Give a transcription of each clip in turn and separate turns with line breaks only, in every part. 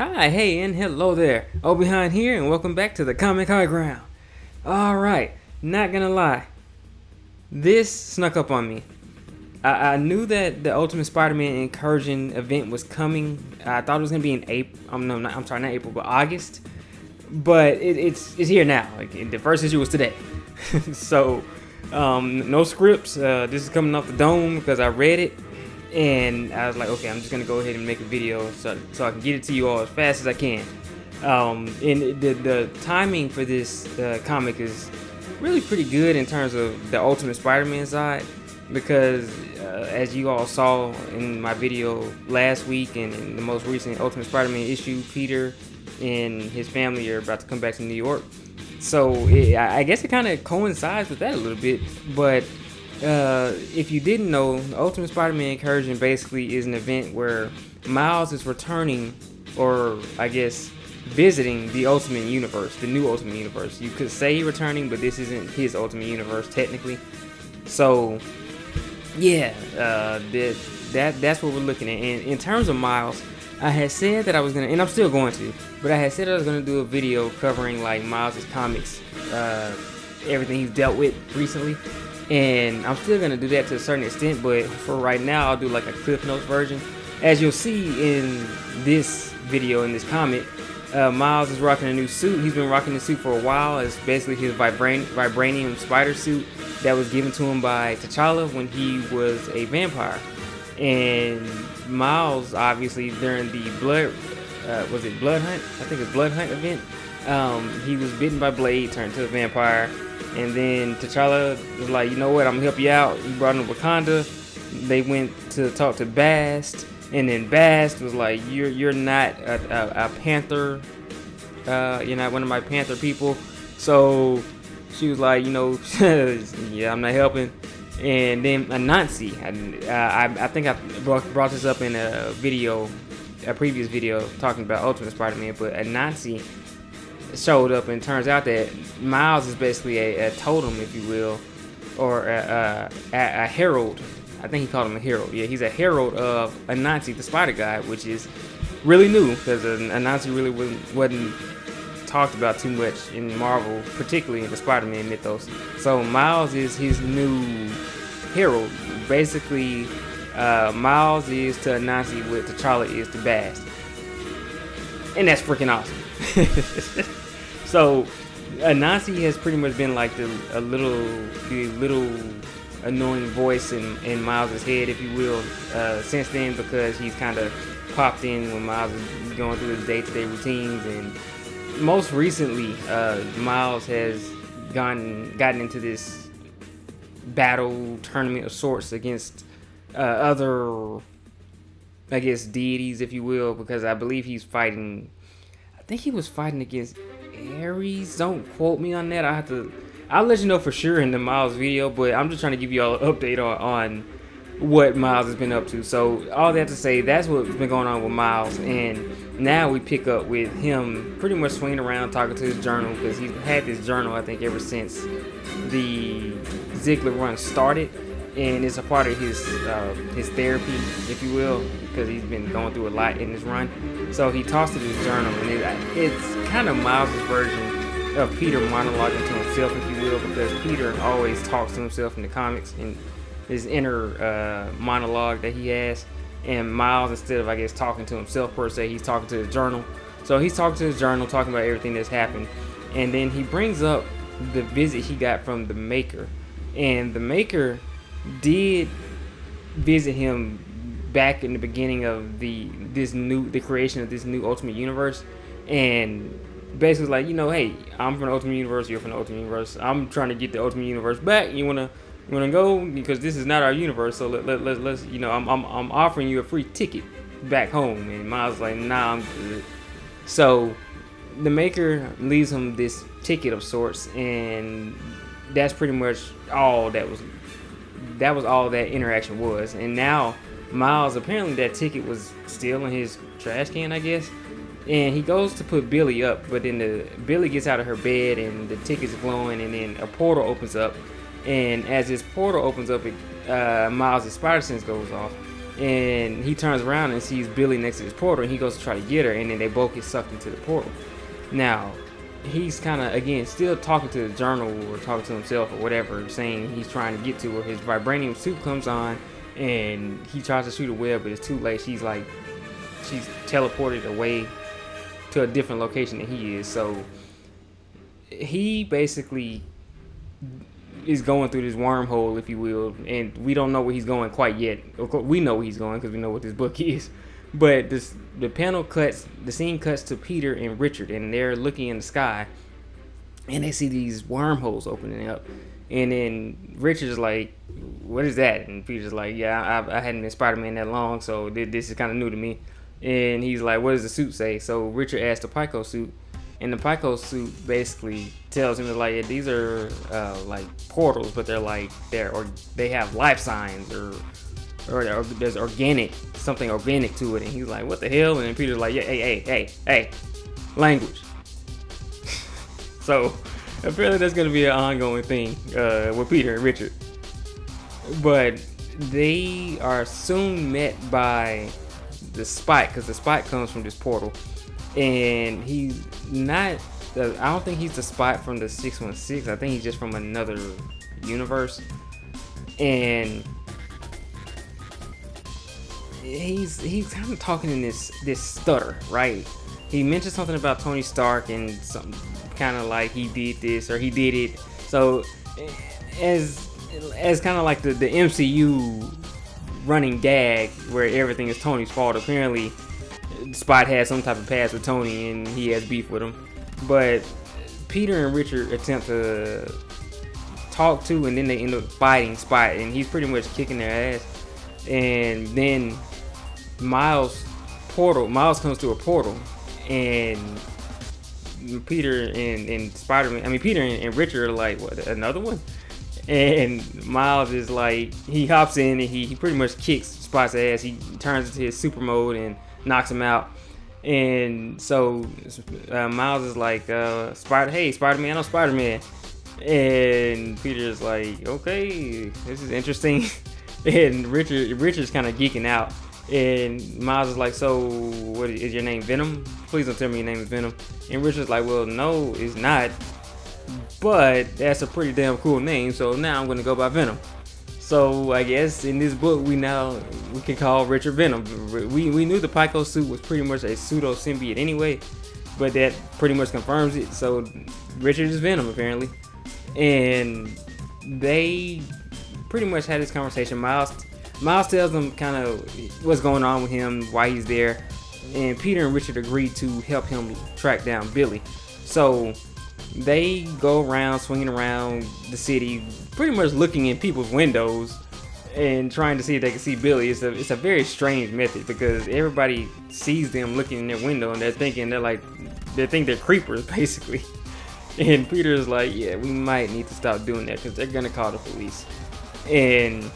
Hi, hey, and hello there. All behind here, and welcome back to the Comic High Ground. Alright, not gonna lie. This snuck up on me. I knew that the Ultimate Spider-Man Incursion event was coming. I thought it was gonna be in April. No, I'm sorry, not April, but August. But it's here now. Like the first issue was today. So, no scripts. This is coming off the dome because I read it. And I was like, okay, I'm just gonna go ahead and make a video so I can get it to you all as fast as I can. And the timing for this comic is really pretty good in terms of the Ultimate Spider-Man side, because as you all saw in my video last week and in the most recent Ultimate Spider-Man issue, Peter and his family are about to come back to New York. So I guess it kind of coincides with that a little bit, but if you didn't know, Ultimate Spider-Man Incursion basically is an event where Miles is returning, or I guess visiting the Ultimate Universe, the new Ultimate Universe. You could say returning, but this isn't his Ultimate Universe technically. So yeah, that's what we're looking at. And in terms of Miles, I had said that I was gonna, and I'm still going to, but I had said I was gonna do a video covering like Miles' comics, everything he's dealt with recently. And I'm still gonna do that to a certain extent, but for right now I'll do like a Cliff Notes version. As you'll see in this video, in this comic, Miles is rocking a new suit. He's been rocking the suit for a while. It's basically his vibranium spider suit that was given to him by T'Challa when he was a vampire. And Miles, obviously, during the Blood Hunt? I think it's Blood Hunt event. He was bitten by Blade, turned to a vampire. And then T'Challa was like, you know what, I'm gonna help you out. He brought him to Wakanda. They went to talk to Bast, and then Bast was like, you're not a Panther. You're not one of my Panther people. So she was like, yeah, I'm not helping. And then Anansi, I think I brought this up in a previous video talking about Ultimate Spider-Man, but Anansi showed up, and turns out that Miles is basically a totem, if you will, or a herald. I think he called him a herald. Yeah, he's a herald of Anansi, the Spider Guy, which is really new because Anansi really wasn't talked about too much in Marvel, particularly in the Spider-Man mythos. So Miles is his new herald. Basically, Miles is to Anansi what T'Challa is to Bast, and that's freaking awesome. So Anansi has pretty much been like the little annoying voice in Miles' head, if you will, since then, because he's kind of popped in when Miles is going through his day-to-day routines. And most recently, Miles has gotten into this battle tournament of sorts against other, I guess, deities, if you will, because I believe he's fighting. I think he was fighting against Ares. Don't quote me on that. I'll let you know for sure in the Miles video, but I'm just trying to give you all an update on what Miles has been up to. So all that to say, that's what's been going on with Miles. And now we pick up with him pretty much swinging around talking to his journal, because he's had this journal, I think, ever since the Ziegler run started. And it's a part of his therapy, if you will, because he's been going through a lot in this run. So he tossed it in his journal, and it's kind of Miles' version of Peter monologuing to himself, if you will, because Peter always talks to himself in the comics, in his inner monologue that he has. And Miles, instead of, I guess, talking to himself per se, he's talking to his journal. So he's talking to his journal, talking about everything that's happened. And then he brings up the visit he got from the Maker. And the Maker did visit him back in the beginning of the creation of this new Ultimate Universe, and basically like, hey, I'm from the Ultimate Universe, you're from the Ultimate Universe, I'm trying to get the Ultimate Universe back. You wanna go, because this is not our universe, so let's I'm offering you a free ticket back home. And Miles is like, nah, I'm good. So the Maker leaves him this ticket of sorts, and that's pretty much all that was all that interaction was. And now Miles, apparently that ticket was still in his trash can, I guess, and he goes to put Billy up, but then Billy gets out of her bed and the ticket's glowing, and then a portal opens up, and as this portal opens up, Miles' spider sense goes off, and he turns around and sees Billy next to his portal, and he goes to try to get her, and then they both get sucked into the portal. Now, he's kind of, again, still talking to the journal or talking to himself or whatever, saying he's trying to get to her. His vibranium suit comes on, and he tries to shoot a web, but it's too late. She's teleported away to a different location than he is. So he basically is going through this wormhole, if you will, and we don't know where he's going quite yet. Of course, we know where he's going because we know what this book is. But the scene cuts to Peter and Richard, and they're looking in the sky, and they see these wormholes opening up. And then Richard's like, "What is that?" And Peter's like, "Yeah, I hadn't been Spider-Man that long, so this is kind of new to me." And he's like, "What does the suit say?" So Richard asks the Pico suit, and the Pico suit basically tells him that, like, yeah, these are like portals, but they have life signs or there's something organic to it. And he's like, "What the hell?" And then Peter's like, "Yeah, hey, language." So apparently that's gonna be an ongoing thing with Peter and Richard. But they are soon met by the Spike, because the Spike comes from this portal, and he's not. I don't think he's the Spike from the 616. I think he's just from another universe, and he's kind of talking in this stutter, right? He mentioned something about Tony Stark and something kind of like he did this or he did it. So as kind of like the MCU running gag where everything is Tony's fault, apparently Spot has some type of past with Tony and he has beef with him. But Peter and Richard attempt to talk to, and then they end up fighting Spot, and he's pretty much kicking their ass. And then Miles comes through a portal, and Peter and Spider-Man, Peter and Richard are like, "What, another one?" And Miles is like, he hops in and he pretty much kicks Spot's ass. He turns into his super mode and knocks him out. And so Miles is like, "Hey, Spider-Man, I'm Spider-Man." And Peter's like, "Okay, this is interesting." And Richard's kind of geeking out. And Miles is like, "So, what is your name, Venom? Please don't tell me your name is Venom." And Richard's like, "Well, no, it's not. But that's a pretty damn cool name, so now I'm going to go by Venom." So I guess in this book we can call Richard Venom. We knew the Pico suit was pretty much a pseudo symbiote anyway, but that pretty much confirms it. So Richard is Venom apparently, and they pretty much had this conversation. Miles tells them kind of what's going on with him, why he's there, and Peter and Richard agree to help him track down Billy. So they go around, swinging around the city, pretty much looking in people's windows and trying to see if they can see Billy. It's a very strange method because everybody sees them looking in their window and they think they're creepers basically. And Peter's like, "Yeah, we might need to stop doing that because they're gonna call the police." And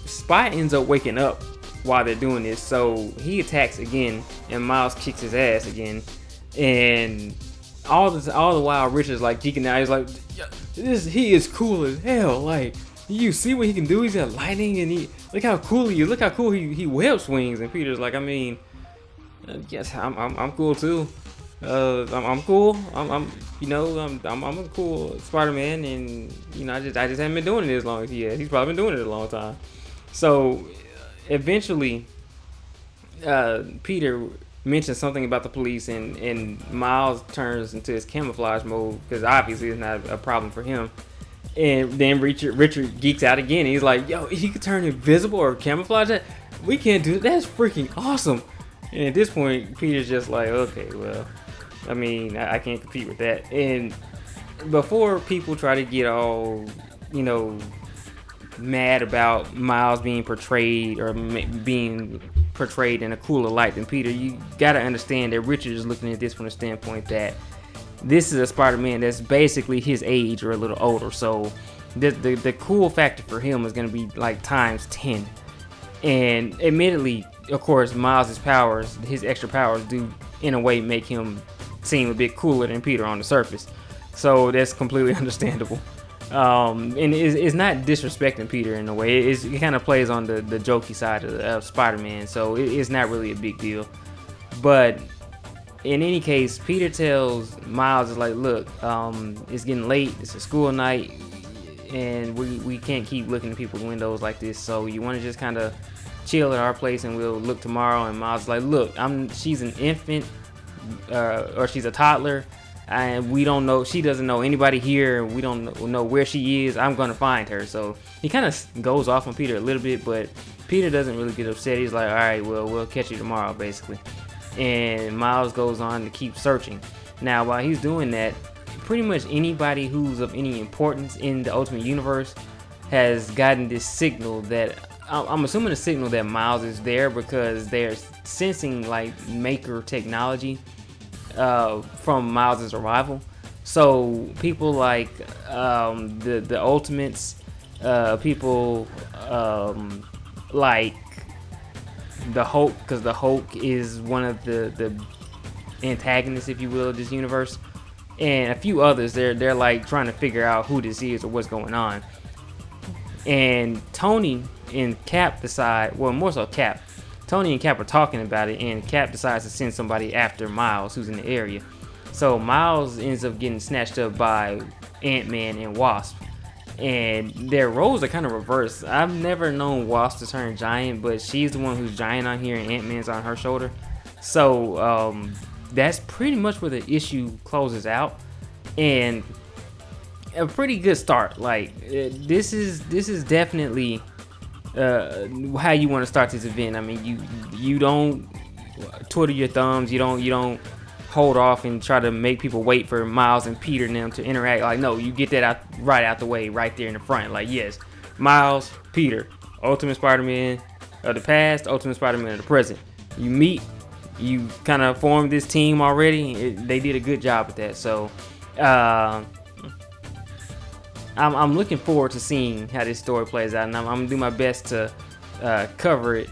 Spot ends up waking up while they're doing this, so he attacks again, and Miles kicks his ass again. And all the while, Richard's like geeking out. He's like, "He is cool as hell. Like, you see what he can do? He's got lightning, and look how cool he is. Look how cool he web swings." And Peter's like, "Yes, I'm cool too. I'm cool. I'm a cool Spider-Man, and I just haven't been doing it as long as he has. He's probably been doing it a long time." So eventually, Peter mentions something about the police, and Miles turns into his camouflage mode because obviously it's not a problem for him. And then Richard geeks out again. He's like, "Yo, he could turn invisible or camouflage that? We can't do that. That's freaking awesome." And at this point, Peter's just like, "Okay, well, I can't compete with that." And before people try to get all, mad about Miles being portrayed in a cooler light than Peter, you gotta understand that Richard is looking at this from the standpoint that this is a Spider-Man that's basically his age or a little older. So the cool factor for him is gonna be like times 10. And admittedly, of course, Miles' powers, his extra powers, do in a way make him seem a bit cooler than Peter on the surface. So that's completely understandable. And it's not disrespecting Peter in a way. It kind of plays on the jokey side of Spider-Man, so it's not really a big deal. But in any case, Peter tells Miles, is like, look, it's getting late, it's a school night, and we can't keep looking at people's windows like this, so you want to just kind of chill at our place and we'll look tomorrow. And Miles is like, look, she's an infant, or she's a toddler, and we don't know, she doesn't know anybody here, we don't know where she is, I'm gonna find her. So he kind of goes off on Peter a little bit, but Peter doesn't really get upset. He's like, all right, well, we'll catch you tomorrow, basically. And Miles goes on to keep searching. Now, while he's doing that, pretty much anybody who's of any importance in the Ultimate Universe has gotten this signal that, I'm assuming a signal that Miles is there, because they're sensing like maker technology from Miles' arrival. So people like the Ultimates, people like the Hulk, because the Hulk is one of the antagonists, if you will, of this universe, and a few others. They're like trying to figure out who this is or what's going on. And Tony and Cap decide, well, more so Cap. Tony and Cap are talking about it, and Cap decides to send somebody after Miles, who's in the area. So Miles ends up getting snatched up by Ant-Man and Wasp, and their roles are kind of reversed. I've never known Wasp to turn giant, but she's the one who's giant on here, and Ant-Man's on her shoulder. So that's pretty much where the issue closes out, and a pretty good start. Like this is definitely how you want to start this event. I mean, you don't twiddle your thumbs. You don't hold off and try to make people wait for Miles and Peter and them to interact. Like, no, you get that right out the way, right there in the front. Like, yes, Miles, Peter, Ultimate Spider-Man of the past, Ultimate Spider-Man of the present. You meet, you kind of formed this team already. They did a good job with that. So I'm looking forward to seeing how this story plays out, and I'm gonna do my best to cover it,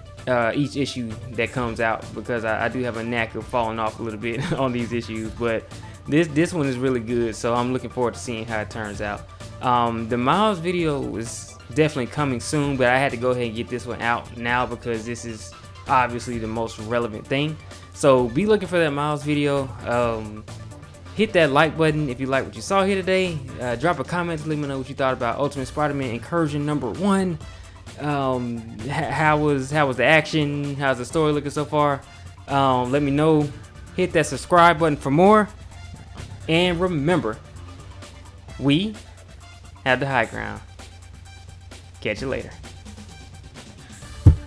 each issue that comes out, because I do have a knack of falling off a little bit on these issues. But this one is really good, so I'm looking forward to seeing how it turns out. The Miles video is definitely coming soon, but I had to go ahead and get this one out now because this is obviously the most relevant thing. So be looking for that Miles video. Hit that like button if you like what you saw here today. Drop a comment to let me know what you thought about Ultimate Spider-Man Incursion #1. How was the action? How's the story looking so far? Let me know. Hit that subscribe button for more. And remember, we have the high ground. Catch you later.